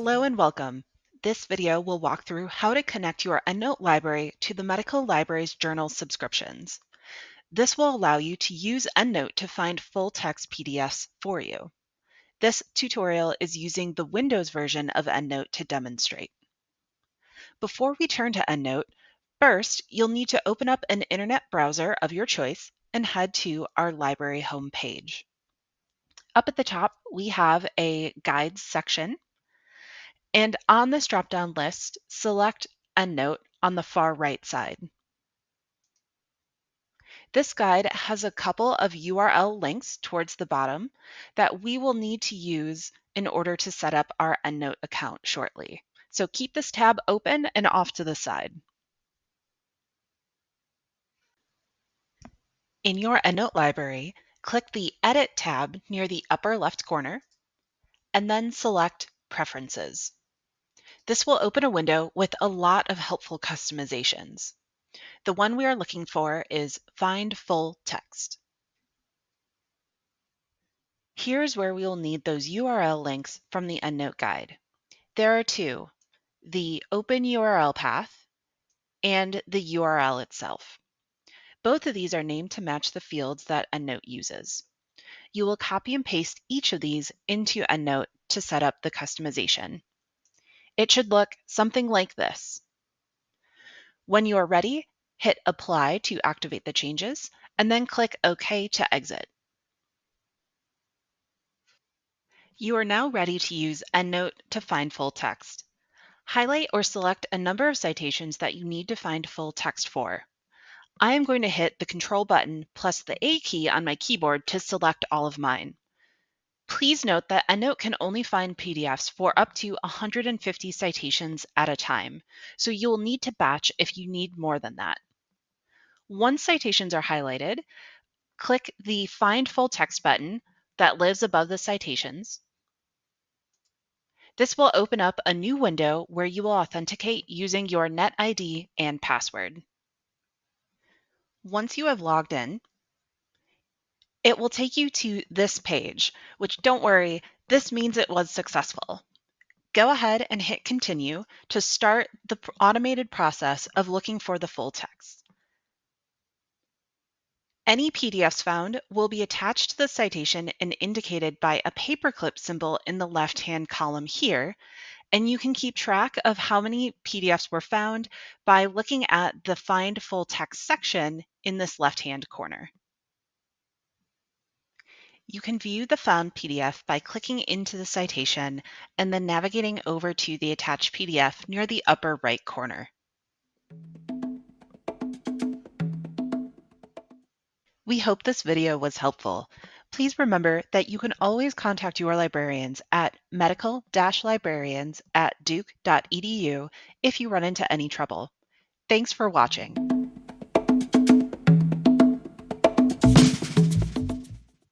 Hello and welcome. This video will walk through how to connect your Endnote library to the medical library's journal subscriptions. This will allow you to use Endnote to find full-text PDFs for you. This tutorial is using the Windows version of Endnote to demonstrate. Before we turn to Endnote, first you'll need to open up an internet browser of your choice and head to our library homepage. Up at the top, we have a Guides section. And on this drop-down list, select Endnote on the far right side. This guide has a couple of URL links towards the bottom that we will need to use in order to set up our Endnote account shortly. So keep this tab open and off to the side. In your Endnote library, click the Edit tab near the upper left corner, and then select Preferences. This will open a window with a lot of helpful customizations. The one we are looking for is Find Full Text. Here's where we will need those URL links from the EndNote guide. There are two, the Open URL path and the URL itself. Both of these are named to match the fields that EndNote uses. You will copy and paste each of these into EndNote to set up the customization. It should look something like this. When you are ready, hit Apply to activate the changes, and then click OK to exit. You are now ready to use EndNote to find full text. Highlight or select a number of citations that you need to find full text for. I am going to hit the Control button plus the A key on my keyboard to select all of mine. Please note that EndNote can only find PDFs for up to 150 citations at a time, so you will need to batch if you need more than that. Once citations are highlighted, click the Find Full Text button that lives above the citations. This will open up a new window where you will authenticate using your NetID and password. Once you have logged in, it will take you to this page, which don't worry, this means it was successful. Go ahead and hit Continue to start the automated process of looking for the full text. Any PDFs found will be attached to the citation and indicated by a paperclip symbol in the left-hand column here, and you can keep track of how many PDFs were found by looking at the Find Full Text section in this left-hand corner. You can view the found PDF by clicking into the citation and then navigating over to the attached PDF near the upper right corner. We hope this video was helpful. Please remember that you can always contact your librarians at medical-librarians@duke.edu if you run into any trouble. Thanks for watching.